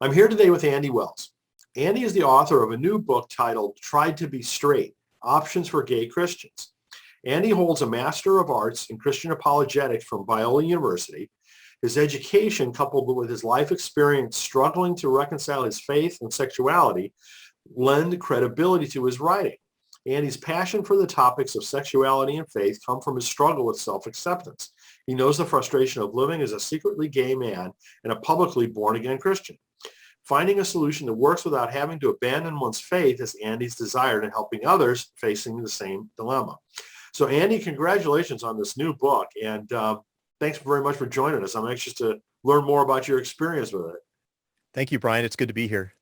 I'm here today with Andy Wells. Andy is the author of a new book titled Tried to Be Straight, Options for Gay Christians. Andy holds a Master of Arts in Christian Apologetics from Biola University. His education, coupled with his life experience struggling to reconcile his faith and sexuality, lend credibility to his writing. Andy's passion for the topics of sexuality and faith come from his struggle with self-acceptance. He knows the frustration of living as a secretly gay man and a publicly born-again Christian. Finding a solution that works without having to abandon one's faith is Andy's desire in helping others facing the same dilemma. So Andy, congratulations on this new book, and thanks very much for joining us. I'm anxious to learn more about your experience with it. Thank you, Brian. It's good to be here.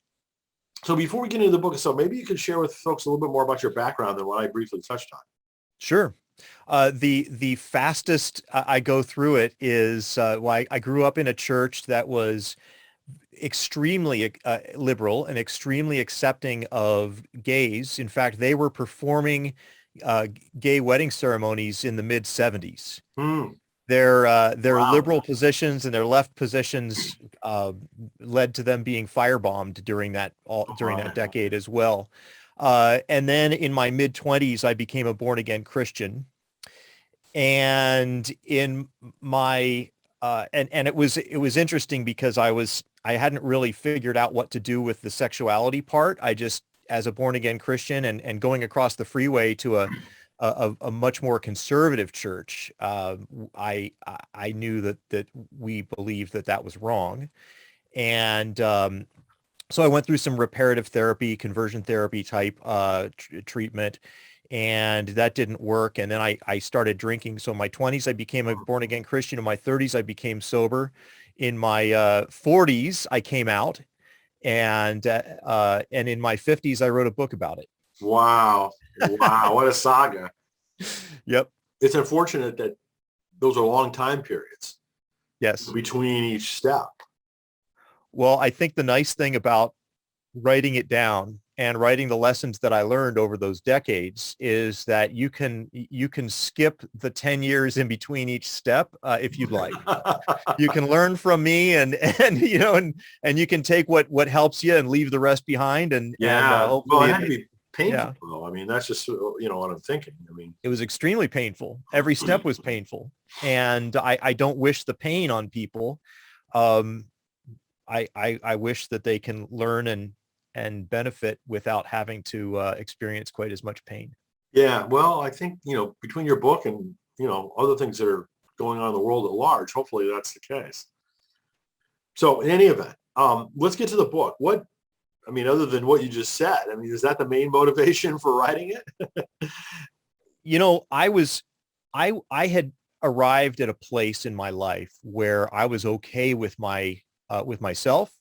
So before we get into the book itself, maybe you could share with folks a little bit more about your background than what I briefly touched on. Sure. The fastest I go through it is, I grew up in a church that was extremely liberal and extremely accepting of gays. In fact, they were performing gay wedding ceremonies in the mid 70s. Their Wow. liberal positions and their left positions led to them being firebombed during that decade as well. And then in my mid 20s, I became a born again Christian. And in my and it was interesting because I hadn't really figured out what to do with the sexuality part. I just, as a born again Christian and going across the freeway to a much more conservative church, I knew that we believed that was wrong. And so I went through some reparative therapy, conversion therapy type treatment, and that didn't work. And then I started drinking. So in my 20s, I became a born again Christian. In my 30s, I became sober. In my 40s, I came out, and in my 50s, I wrote a book about it. Wow. What a saga. Yep. It's unfortunate that those are long time periods. Yes. Between each step. Well, I think the nice thing about writing it down and writing the lessons that I learned over those decades is that you can skip the 10 years in between each step if you'd like. You can learn from me and you can take what helps you and leave the rest behind. And well, it had to be painful. Yeah. Though. I mean, that's just what I'm thinking. I mean, it was extremely painful. Every step was painful, and I don't wish the pain on people. I wish that they can learn and benefit without having to experience quite as much pain. Yeah, well, I think, between your book and, other things that are going on in the world at large, hopefully that's the case. So in any event, let's get to the book. Other than what you just said, is that the main motivation for writing it? I had arrived at a place in my life where I was okay with with myself.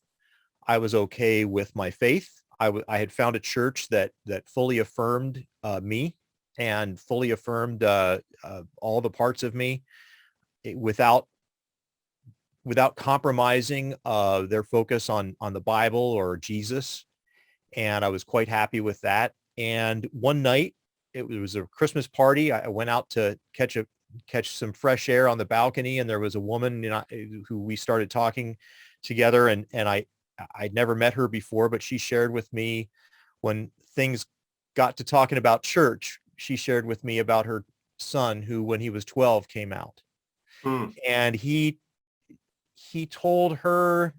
I was okay with my faith. I had found a church that fully affirmed me and fully affirmed all the parts of me without compromising their focus on the Bible or Jesus. And I was quite happy with that. And one night, it was a Christmas party. I went out to catch some fresh air on the balcony, and there was a woman who we started talking together, and I'd never met her before, but she shared with me when things got to talking about church, she shared with me about her son who, when he was 12, came out. And he told her,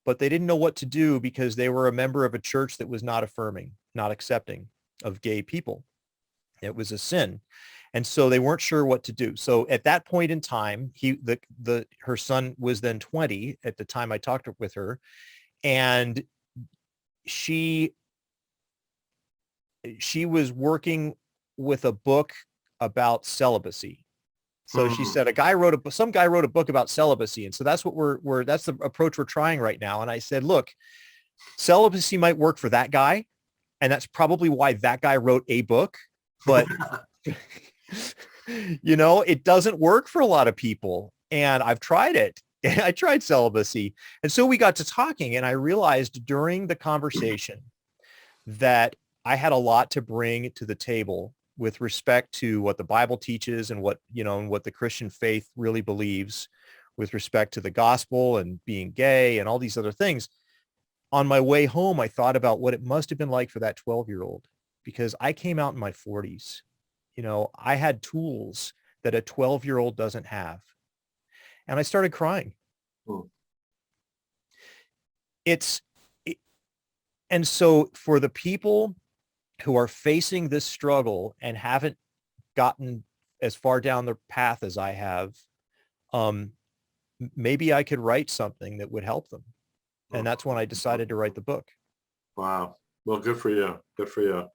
but they didn't know what to do because they were a member of a church that was not affirming, not accepting of gay people. It was a sin. And so they weren't sure what to do. So at that point in time, her son was then 20 at the time I talked with her, and she was working with a book about celibacy. So she said some guy wrote a book about celibacy, and so that's what that's the approach we're trying right now. And I said, look, celibacy might work for that guy, and that's probably why that guy wrote a book, but it doesn't work for a lot of people. And I've tried it. I tried celibacy. And so we got to talking, and I realized during the conversation that I had a lot to bring to the table with respect to what the Bible teaches and what the Christian faith really believes with respect to the gospel and being gay and all these other things. on my way home, I thought about what it must have been like for that 12-year-old, because I came out in my 40s. You know, I had tools that a 12-year-old doesn't have. And I started crying. Hmm. It's, and so for the people who are facing this struggle and haven't gotten as far down the path as I have, maybe I could write something that would help them. And that's when I decided to write the book. Wow. Well, good for you. Good for you.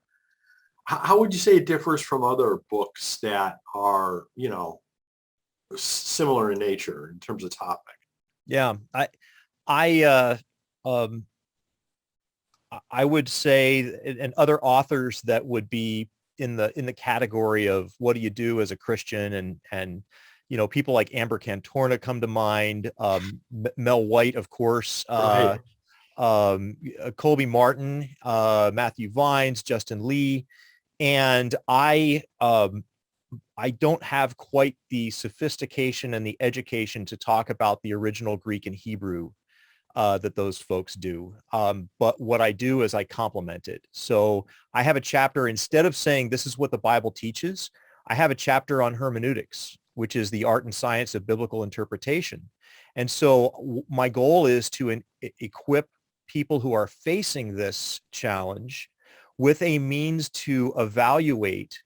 How would you say it differs from other books that are, you know, similar in nature in terms of topic? Yeah, I, I would say, and other authors that would be in the category of what do you do as a Christian, and you know, people like Amber Cantorna come to mind, Mel White, of course, Right. Colby Martin, Matthew Vines, Justin Lee, and I don't have quite the sophistication and the education to talk about the original Greek and Hebrew that those folks do. But what I do is I complement it. So I have a chapter, instead of saying this is what the Bible teaches, I have a chapter on hermeneutics, which is the art and science of biblical interpretation. And so my goal is to equip people who are facing this challenge with a means to evaluate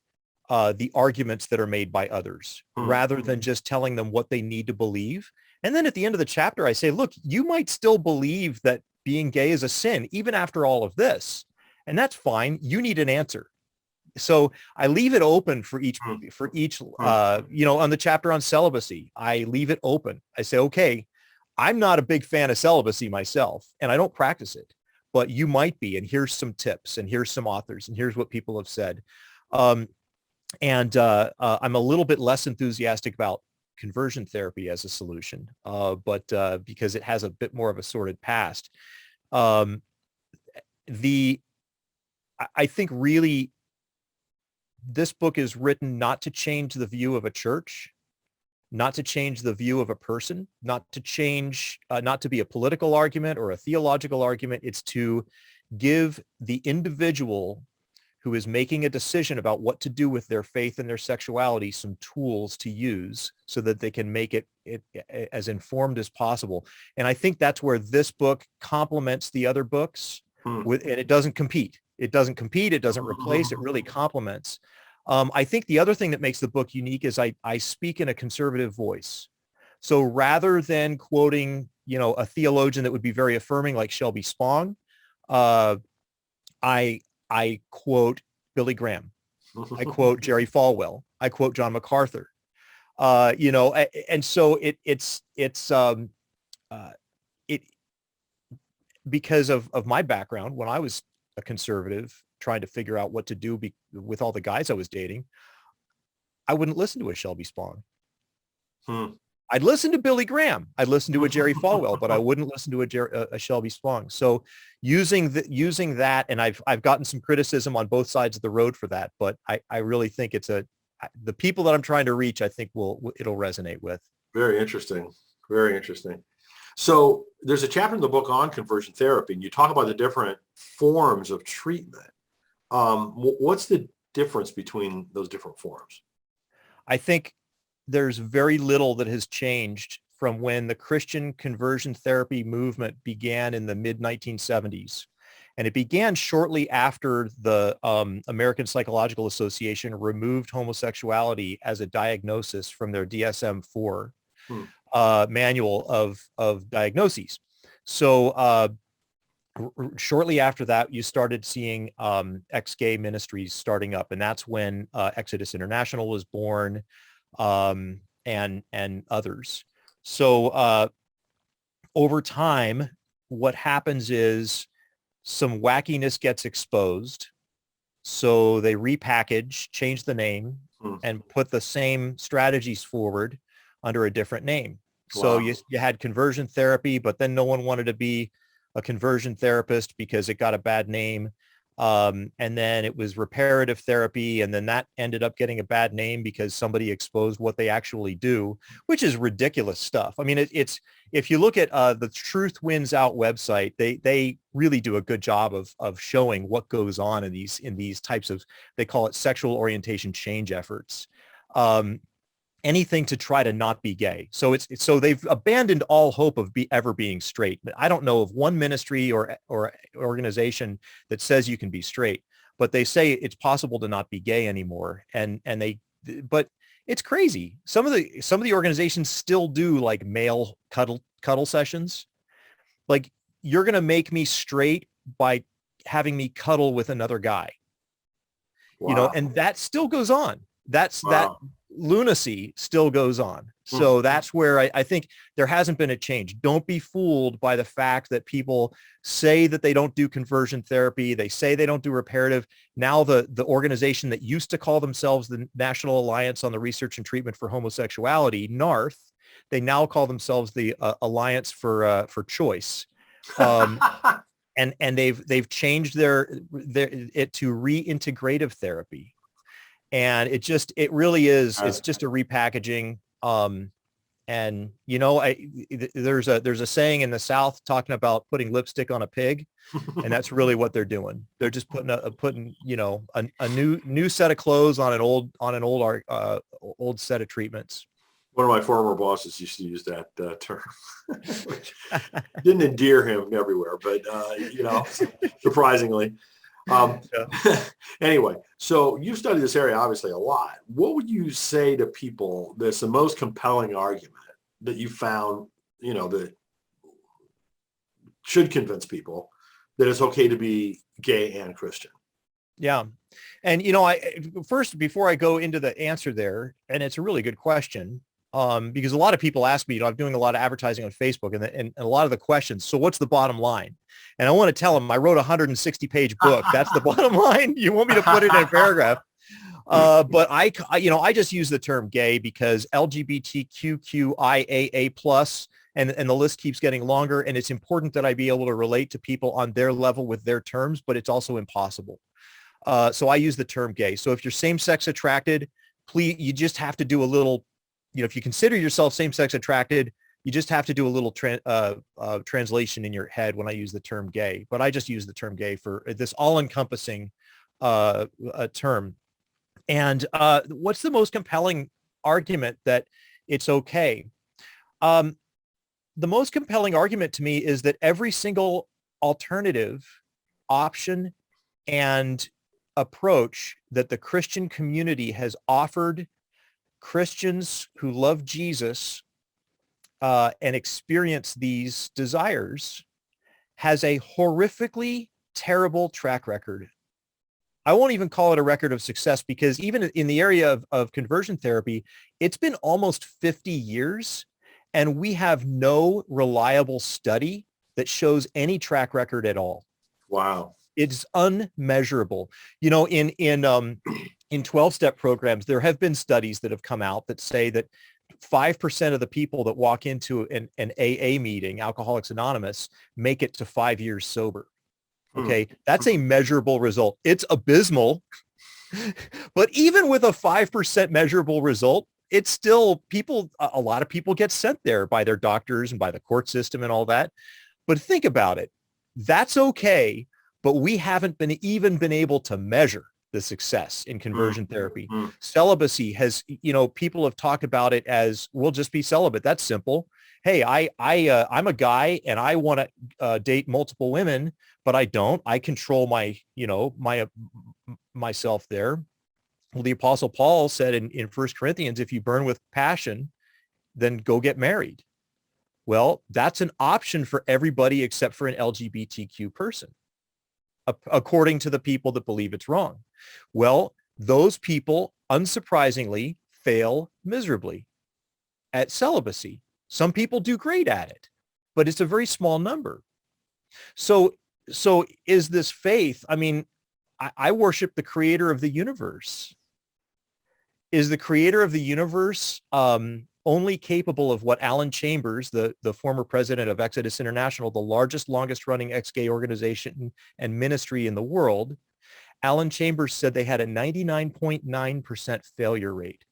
the arguments that are made by others, rather than just telling them what they need to believe. And then at the end of the chapter, I say, look, you might still believe that being gay is a sin, even after all of this. And that's fine. You need an answer. So I leave it open for each, you know, on the chapter on celibacy, I leave it open. I say, okay, I'm not a big fan of celibacy myself, and I don't practice it, but you might be. And here's some tips, and here's some authors, and here's what people have said. I'm a little bit less enthusiastic about conversion therapy as a solution, but because it has a bit more of a sordid past. I think really this book is written not to change the view of a church, not to change the view of a person, not to change, not to be a political argument or a theological argument. It's to give the individual who is making a decision about what to do with their faith and their sexuality some tools to use so that they can make it as informed as possible. And I think that's where this book complements the other books, and it doesn't compete. It doesn't compete. It doesn't replace. It really complements. I think the other thing that makes the book unique is I speak in a conservative voice. So rather than quoting, you know, a theologian that would be very affirming like Shelby Spong, I quote Billy Graham. I quote Jerry Falwell. I quote John MacArthur. You know, and so it because of my background, when I was a conservative trying to figure out what to do with all the guys I was dating, I wouldn't listen to a Shelby Spong. I'd listen to Billy Graham. I'd listen to a Jerry Falwell, but I wouldn't listen to a Shelby Spong. So using that, and I've gotten some criticism on both sides of the road for that, but I really think the people that I'm trying to reach, I think it'll resonate with. Very interesting. Very interesting. So there's a chapter in the book on conversion therapy, and you talk about the different forms of treatment. What's the difference between those different forms? I think there's very little that has changed from when the Christian conversion therapy movement began in the mid-1970s. And it began shortly after the American Psychological Association removed homosexuality as a diagnosis from their DSM-4 manual of diagnoses. So shortly after that, you started seeing ex-gay ministries starting up. And that's when Exodus International was born, and others. So over time, what happens is some wackiness gets exposed. So they repackage, change the name, and put the same strategies forward under a different name. Wow. So you had conversion therapy, but then no one wanted to be a conversion therapist because it got a bad name. And then it was reparative therapy. And then that ended up getting a bad name because somebody exposed what they actually do, which is ridiculous stuff. I mean, it's if you look at the Truth Wins Out website, they really do a good job of showing what goes on in these types of, they call it sexual orientation change efforts. Anything to try to not be gay. So so they've abandoned all hope of ever being straight. I don't know of one ministry or organization that says you can be straight, but they say it's possible to not be gay anymore. But it's crazy. Some of the organizations still do like male cuddle sessions. Like, you're going to make me straight by having me cuddle with another guy. Wow. And that still goes on. That lunacy still goes on. Hmm. So that's where I think there hasn't been a change. Don't be fooled by the fact that people say that they don't do conversion therapy. They say they don't do reparative. Now the organization that used to call themselves the National Alliance on the Research and Treatment for Homosexuality, NARTH, they now call themselves the Alliance for Choice. And they've changed it to reintegrative therapy. And it really is, it's just a repackaging. And there's a saying in the South talking about putting lipstick on a pig, and that's really what they're doing. They're just putting a new set of clothes on an old set of treatments. One of my former bosses used to use that term, which didn't endear him everywhere, but surprisingly. Anyway, so you've studied this area obviously a lot. What would you say to people that's the most compelling argument that you found, that should convince people that it's okay to be gay and Christian? Yeah. And, first, before I go into the answer there, and it's a really good question, because a lot of people ask me, I'm doing a lot of advertising on Facebook, and a lot of the questions, so what's the bottom line? And I want to tell them, I wrote a 160-page book. That's the bottom line. You want me to put it in a paragraph? But I just use the term gay because LGBTQIAA plus, and the list keeps getting longer. And it's important that I be able to relate to people on their level with their terms, but it's also impossible. So I use the term gay. So if you're same-sex attracted, please, you just have to do a little, if you consider yourself same-sex attracted, you just have to do a little translation in your head when I use the term gay. But I just use the term gay for this all-encompassing term. And what's the most compelling argument that it's okay? The most compelling argument to me is that every single alternative option and approach that the Christian community has offered Christians who love Jesus and experience these desires has a horrifically terrible track record. I won't even call it a record of success, because even in the area of conversion therapy, it's been almost 50 years and we have no reliable study that shows any track record at all. Wow. It's unmeasurable. In 12-step programs, there have been studies that have come out that say that 5% of the people that walk into an AA meeting, Alcoholics Anonymous, make it to 5 years sober. Okay, that's a measurable result. It's abysmal, but even with a 5% measurable result, it's still a lot of people get sent there by their doctors and by the court system and all that. But think about it. That's okay, but we haven't been able to measure the success in conversion therapy. Celibacy has, people have talked about it as, we'll just be celibate. That's simple. Hey, I'm a guy and I want to date multiple women, but I don't. I control myself there. Well, the Apostle Paul said in 1 Corinthians, if you burn with passion, then go get married. Well, that's an option for everybody except for an LGBTQ person, according to the people that believe it's wrong. Well, those people, unsurprisingly, fail miserably at celibacy. Some people do great at it, but it's a very small number. So is this faith? I mean, I worship the creator of the universe. Is the creator of the universe only capable of what Alan Chambers, the former president of Exodus International, the largest, longest running ex-gay organization and ministry in the world, Alan Chambers said they had a 99.9% failure rate.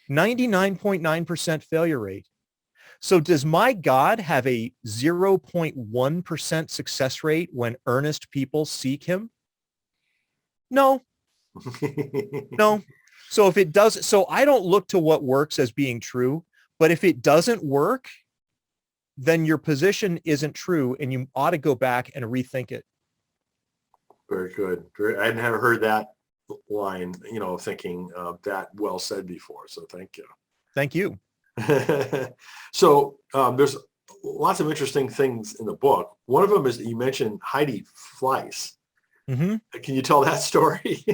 99.9% failure rate. So does my God have a 0.1% success rate when earnest people seek him? No, no. So if it does, so I don't look to what works as being true, but if it doesn't work, then your position isn't true and you ought to go back and rethink it. Very good. I never heard that line, thinking that well said before. So thank you. Thank you. So there's lots of interesting things in the book. One of them is that you mentioned Heidi Fleisch. Mm-hmm. Can you tell that story?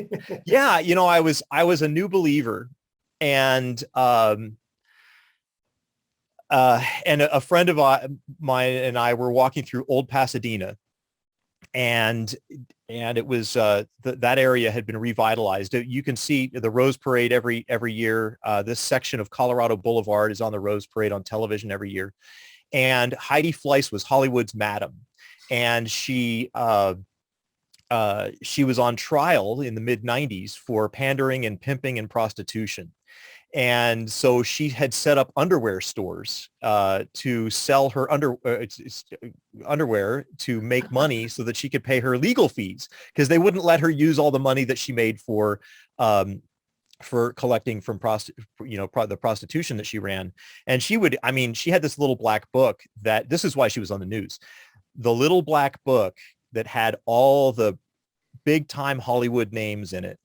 Yeah, I was a new believer, and a friend of mine and I were walking through Old Pasadena, and it was that area had been revitalized. You can see the Rose Parade every year. This section of Colorado Boulevard is on the Rose Parade on television every year, and Heidi Fleisch was Hollywood's madam, and she was on trial in the mid 90s for pandering and pimping and prostitution. And so she had set up underwear stores to sell her underwear to make money so that she could pay her legal fees, because they wouldn't let her use all the money that she made for collecting from the prostitution that she ran. And she had this little black book that, this is why she was on the news, the little black book that had all the big time Hollywood names in it,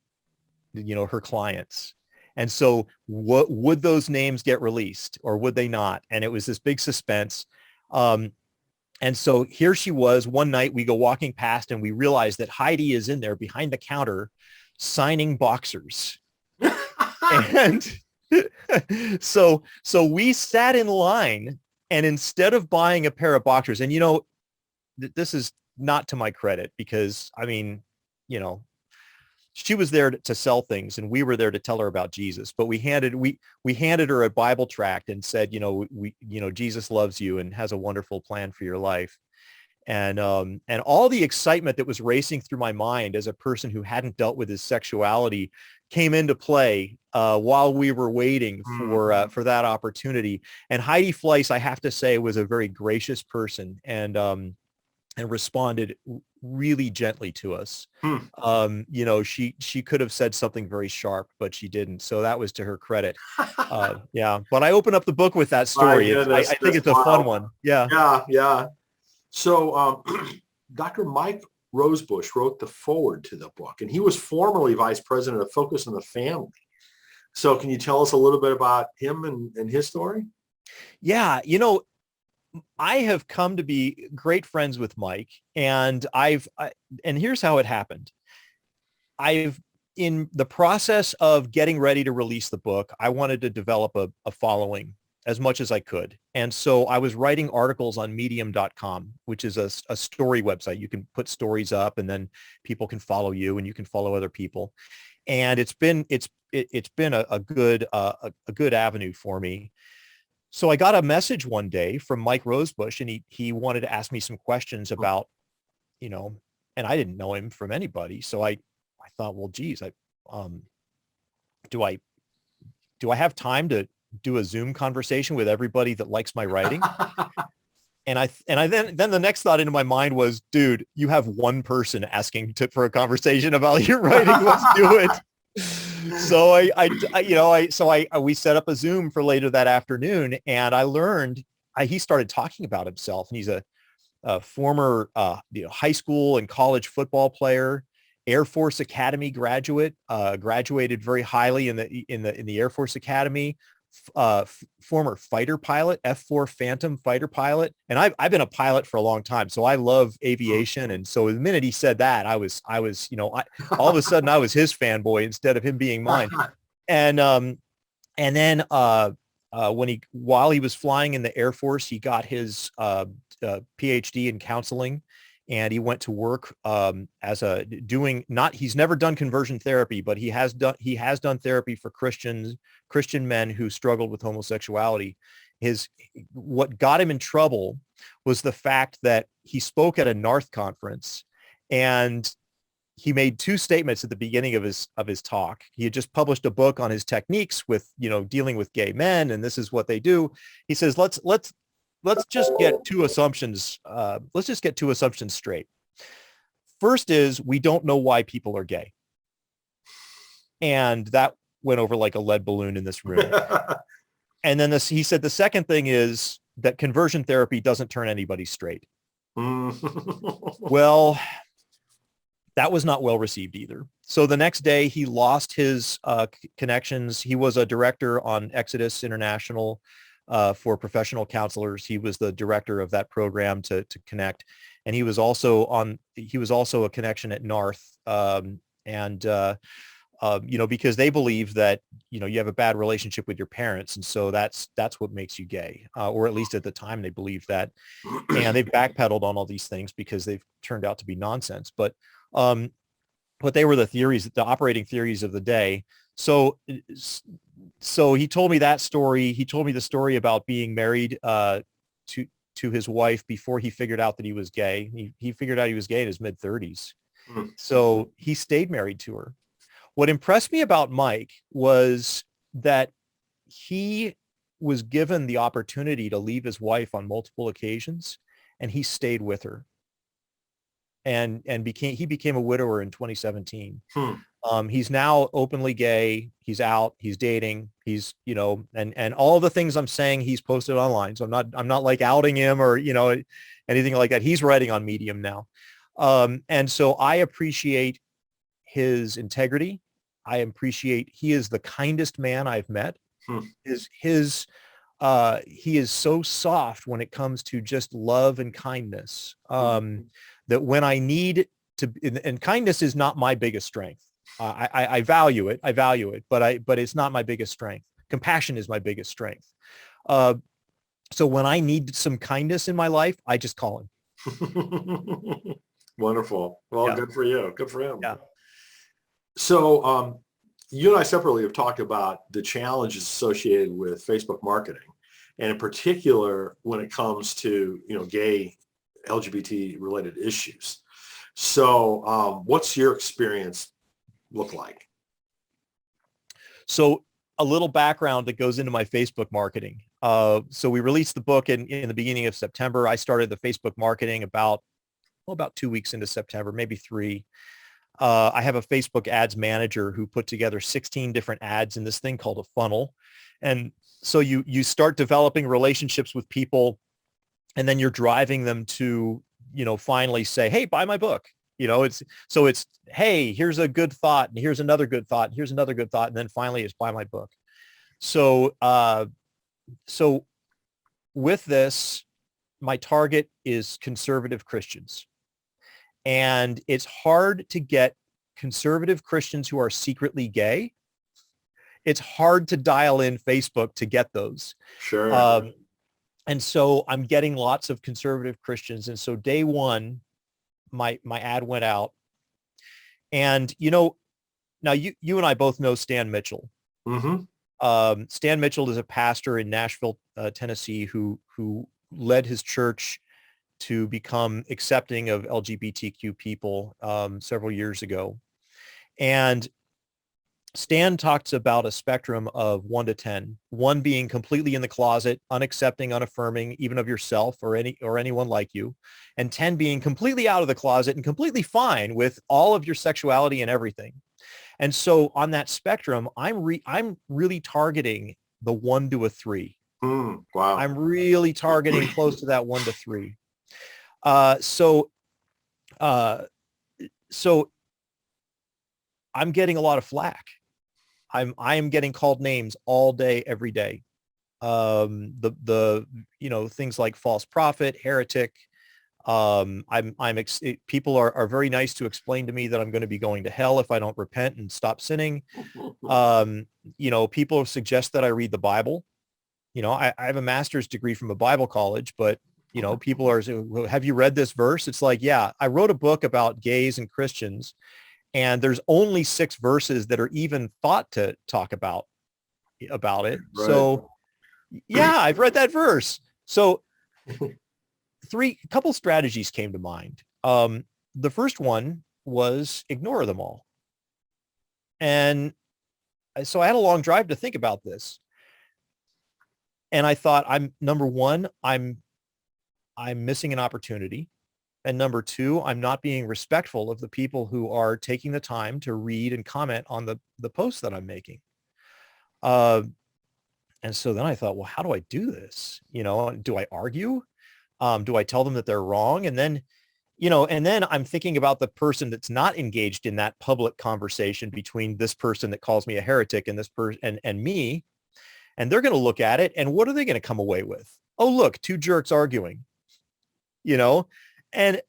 her clients. And so what would those names get released or would they not? And it was this big suspense. And so here she was one night, we go walking past and we realize that Heidi is in there behind the counter signing boxers. And so we sat in line, and instead of buying a pair of boxers, and this is not to my credit, because she was there to sell things and we were there to tell her about Jesus, but we handed her a Bible tract and said, Jesus loves you and has a wonderful plan for your life. And all the excitement that was racing through my mind as a person who hadn't dealt with his sexuality came into play while we were waiting for that opportunity. And Heidi Fleisch, I have to say, was a very gracious person and responded really gently to us. She could have said something very sharp, but she didn't. So that was to her credit. Yeah. But I open up the book with that story. I think it's a fun one. Yeah. Yeah. So Dr. Mike Rosebush wrote the foreword to the book, and he was formerly vice president of Focus on the Family. So can you tell us a little bit about him and his story? Yeah. I have come to be great friends with Mike, and and here's how it happened. In the process of getting ready to release the book, I wanted to develop a following as much as I could. And so I was writing articles on medium.com, which is a story website. You can put stories up and then people can follow you and you can follow other people. And it's been a good avenue for me. So I got a message one day from Mike Rosebush, and he wanted to ask me some questions about, and I didn't know him from anybody. So I thought, well, geez, do I have time to do a Zoom conversation with everybody that likes my writing? And then the next thought into my mind was, dude, you have one person asking for a conversation about your writing. Let's do it. So we set up a Zoom for later that afternoon, and I learned he started talking about himself, and he's a former high school and college football player, Air Force Academy graduate, graduated very highly in the Air Force Academy, former fighter pilot, F-4 Phantom fighter pilot. And I've been a pilot for a long time, so I love aviation. And so the minute he said that, I was all of a sudden I was his fanboy instead of him being mine. And then while he was flying in the Air Force, he got his PhD in counseling, and he went to work he's never done conversion therapy, but he has done therapy for Christian men who struggled with homosexuality. What got him in trouble was the fact that he spoke at a NARTH conference, and he made two statements at the beginning of his talk. He had just published a book on his techniques with, dealing with gay men, and this is what they do. He says, let's just get two assumptions. Let's just get two assumptions straight. First is, we don't know why people are gay. And that went over like a lead balloon in this room. And then he said the second thing is that conversion therapy doesn't turn anybody straight. Well, that was not well received either. So the next day he lost his connections. He was a director on Exodus International for professional counselors. He was the director of that program to connect. And he was also a connection at Narth. Because they believe that, you have a bad relationship with your parents. And so that's what makes you gay, or at least at the time they believed that. And they've backpedaled on all these things because they've turned out to be nonsense. But they were the operating theories of the day. So he told me that story. He told me the story about being married to his wife before he figured out that he was gay. He figured out he was gay in his mid-30s. So he stayed married to her. What impressed me about Mike was that he was given the opportunity to leave his wife on multiple occasions, and he stayed with her. And he became a widower in 2017. He's now openly gay. He's out. He's dating. He's and all the things I'm saying he's posted online. So I'm not like outing him or anything like that. He's writing on Medium now, and so I appreciate his integrity. I appreciate he is the kindest man I've met. He is so soft when it comes to just love and kindness. That when I need to, and kindness is not my biggest strength. I value it, but it's not my biggest strength. Compassion is my biggest strength. So when I need some kindness in my life, I just call him. Wonderful. Well, Yeah. Good for you. Good for him. Yeah. So you and I separately have talked about the challenges associated with Facebook marketing, and in particular when it comes to gay LGBT related issues. So what's your experience look like? So a little background that goes into my Facebook marketing. So we released the book in the beginning of September. I started the Facebook marketing about 2 weeks into September, maybe 3. I have a Facebook ads manager who put together 16 different ads in this thing called a funnel. And so you start developing relationships with people, and then you're driving them to, finally say, hey, buy my book. It's, hey, here's a good thought, and here's another good thought, and here's another good thought. And then finally it's buy my book. So with this, my target is conservative Christians. And it's hard to get conservative Christians who are secretly gay. It's hard to dial in Facebook to get those. Sure. And so I'm getting lots of conservative Christians. And so day one, my ad went out. And, now you and I both know Stan Mitchell. Mm-hmm. Stan Mitchell is a pastor in Nashville, Tennessee, who led his church to become accepting of LGBTQ people several years ago. And Stan talks about a spectrum of 1 to 10, 1 being completely in the closet, unaccepting, unaffirming, even of yourself or anyone like you, and 10 being completely out of the closet and completely fine with all of your sexuality and everything. And so on that spectrum, I'm really targeting the 1 to a 3. Wow. I'm really targeting close to that 1 to 3. So I'm getting a lot of flack. I am getting called names all day, every day. Things like false prophet, heretic. People are very nice to explain to me that I'm going to be going to hell if I don't repent and stop sinning. People suggest that I read the Bible. I have a master's degree from a Bible college, but people are, have you read this verse? It's like, yeah, I wrote a book about gays and Christians, and there's only 6 verses that are even thought to talk about it. Right. So yeah, I've read that verse. So a couple strategies came to mind. The first one was ignore them all. And so I had a long drive to think about this. And I thought, number one, I'm missing an opportunity. And number two, I'm not being respectful of the people who are taking the time to read and comment on the posts that I'm making. And so then I thought, well, how do I do this? Do I argue? Do I tell them that they're wrong? And then, and then I'm thinking about the person that's not engaged in that public conversation between this person that calls me a heretic and this person and me. And they're going to look at it. And what are they going to come away with? Oh, look, two jerks arguing, and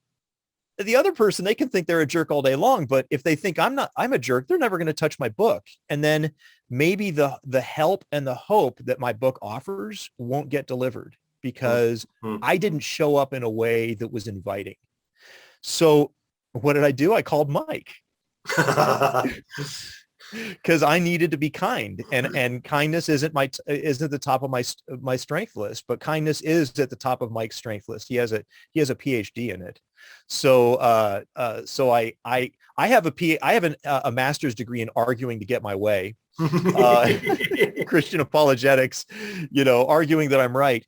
the other person, they can think they're a jerk all day long, but if they think I'm a jerk, they're never going to touch my book. And then maybe the help and the hope that my book offers won't get delivered because I didn't show up in a way that was inviting. So what did I do? I called Mike because I needed to be kind, and kindness isn't the top of my strength list, but kindness is at the top of Mike's strength list. He has a PhD in it. So I have a master's degree in arguing to get my way, Christian apologetics, arguing that I'm right.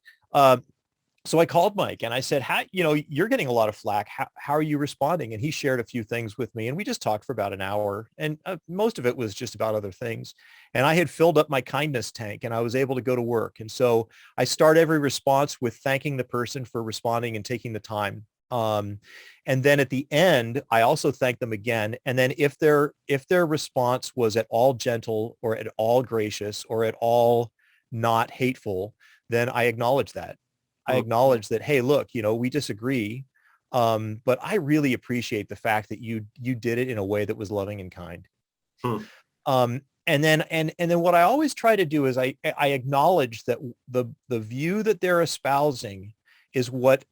So I called Mike and I said, you're getting a lot of flack. How are you responding? And he shared a few things with me and we just talked for about an hour, and most of it was just about other things. And I had filled up my kindness tank and I was able to go to work. And so I start every response with thanking the person for responding and taking the time. And then at the end, I also thank them again. And then if their response was at all gentle or at all gracious or at all not hateful, then I acknowledge that. I acknowledge that, hey, look, we disagree. But I really appreciate the fact that you did it in a way that was loving and kind. And then what I always try to do is I acknowledge that the view that they're espousing is what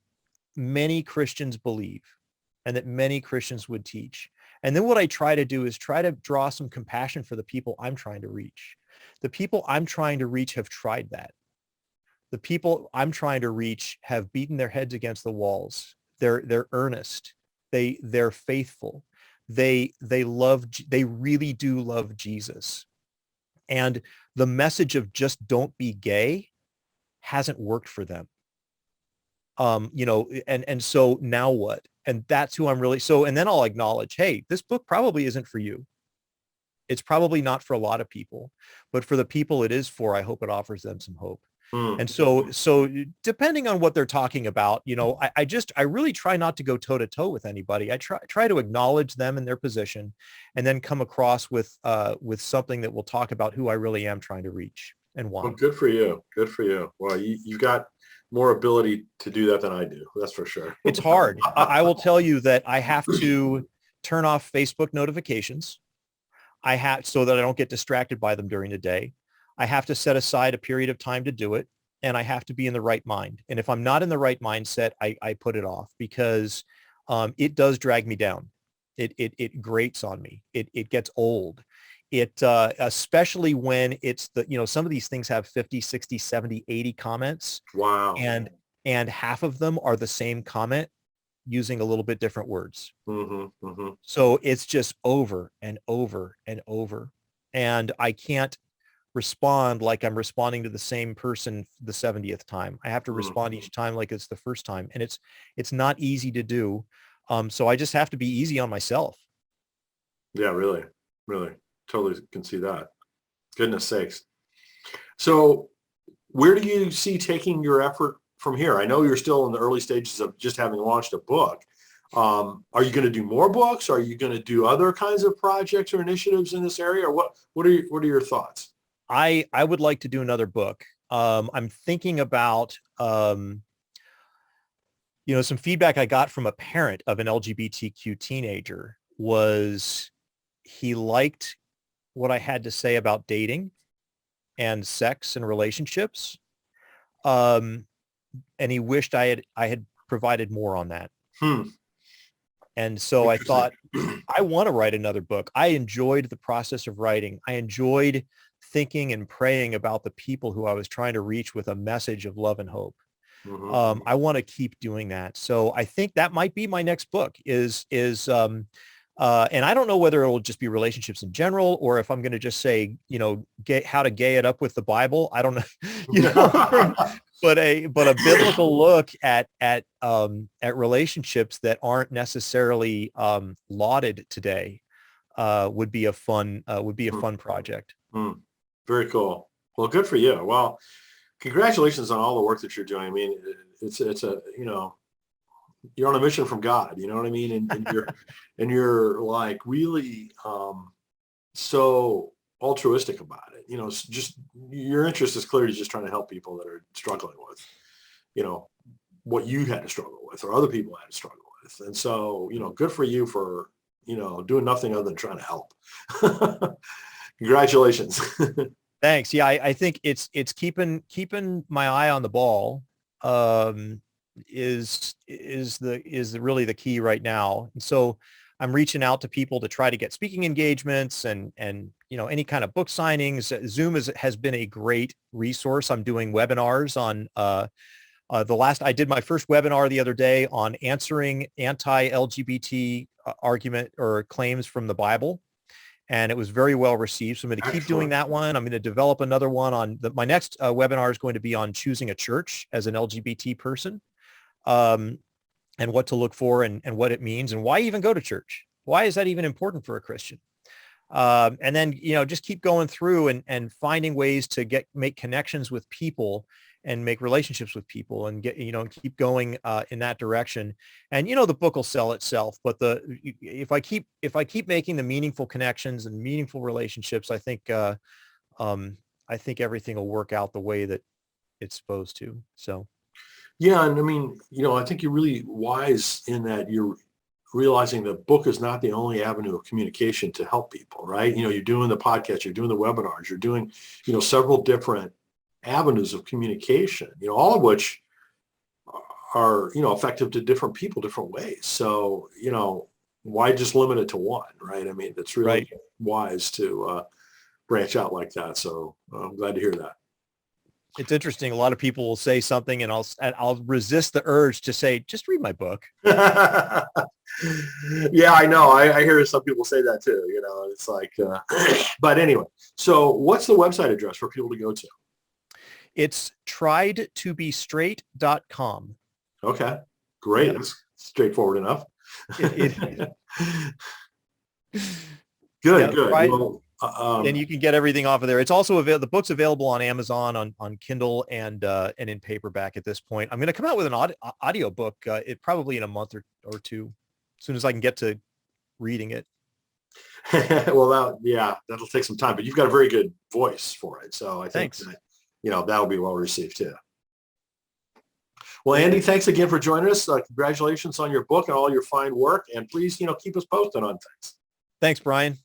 many Christians believe and that many Christians would teach. And then what I try to do is try to draw some compassion for the people I'm trying to reach. The people I'm trying to reach have tried that. The people I'm trying to reach have beaten their heads against the walls. They're earnest. They're faithful. They really do love Jesus. And the message of just don't be gay hasn't worked for them. And so now what? And that's who I'm really, and then I'll acknowledge, hey, this book probably isn't for you. It's probably not for a lot of people, but for the people it is for, I hope it offers them some hope. And so depending on what they're talking about, I really try not to go toe to toe with anybody. I try to acknowledge them and their position and then come across with something that will talk about who I really am trying to reach and why. Well, good for you. Good for you. Well, you got more ability to do that than I do. That's for sure. It's hard. I will tell you that I have to turn off Facebook notifications. So that I don't get distracted by them during the day. I have to set aside a period of time to do it, and I have to be in the right mind. And if I'm not in the right mindset, I put it off because it does drag me down. It grates on me. It gets old. Especially when it's some of these things have 50, 60, 70, 80 comments. Wow. And half of them are the same comment using a little bit different words. So it's just over and over and over. And I can't respond like I'm responding to the same person the 70th time. I have to respond each time like it's the first time. And it's not easy to do. So I just have to be easy on myself. Yeah, really. Really. Totally can see that. Goodness sakes. So where do you see taking your effort from here? I know you're still in the early stages of just having launched a book. Are you going to do more books? Are you going to do other kinds of projects or initiatives in this area? Or what are your thoughts? I would like to do another book. I'm thinking about, some feedback I got from a parent of an LGBTQ teenager was he liked what I had to say about dating and sex and relationships. And he wished I had provided more on that. And so I thought, I want to write another book. I enjoyed the process of writing. I enjoyed thinking and praying about the people who I was trying to reach with a message of love and hope. I want to keep doing that. So I think that might be my next book is And I don't know whether it'll just be relationships in general, or if I'm going to just say, how to gay it up with the Bible. I don't know, but a biblical look at relationships that aren't necessarily lauded today would be a fun project. Very cool. Well, good for you. Well, congratulations on all the work that you're doing. I mean, it's a, you're on a mission from God, you know what I mean? And you're like really so altruistic about it. It's just your interest is clearly just trying to help people that are struggling with, what you had to struggle with or other people had to struggle with. And so, good for you for, doing nothing other than trying to help. Congratulations. Thanks. Yeah, I think it's keeping my eye on the ball is really the key right now. And so I'm reaching out to people to try to get speaking engagements and any kind of book signings. Zoom has been a great resource. I'm doing webinars on I did my first webinar the other day on answering anti-LGBT argument or claims from the Bible. And it was very well received. So I'm going to keep doing that one. I'm going to develop another one on my next webinar is going to be on choosing a church as an LGBT person, and what to look for and what it means and why even go to church. Why is that even important for a Christian? And then, just keep going through and finding ways to make connections with people and make relationships with people and keep going in that direction. And, the book will sell itself, but if I keep making the meaningful connections and meaningful relationships, I think everything will work out the way that it's supposed to. So. Yeah. And I mean, I think you're really wise in that you're realizing the book is not the only avenue of communication to help people, right? You're doing the podcast, you're doing the webinars, you're doing, several different avenues of communication, all of which are, effective to different people, different ways. So, why just limit it to one, right? I mean, it's really wise to branch out like that. So I'm glad to hear that. It's interesting. A lot of people will say something and I'll resist the urge to say, just read my book. Yeah, I know. I hear some people say that too, it's like, but anyway, so what's the website address for people to go to? It's triedtobestraight.com. Okay, great. Yep. That's straightforward enough. Good. Well, and you can get everything off of there. It's also the book's available on Amazon, on Kindle, and in paperback at this point. I'm going to come out with an audio book, it probably in a month or two, as soon as I can get to reading it. Well, that'll take some time, but you've got a very good voice for it. So I think that'll be well received too. Well, Andy, thanks again for joining us. Congratulations on your book and all your fine work. And please, keep us posted on things. Thanks, Brian.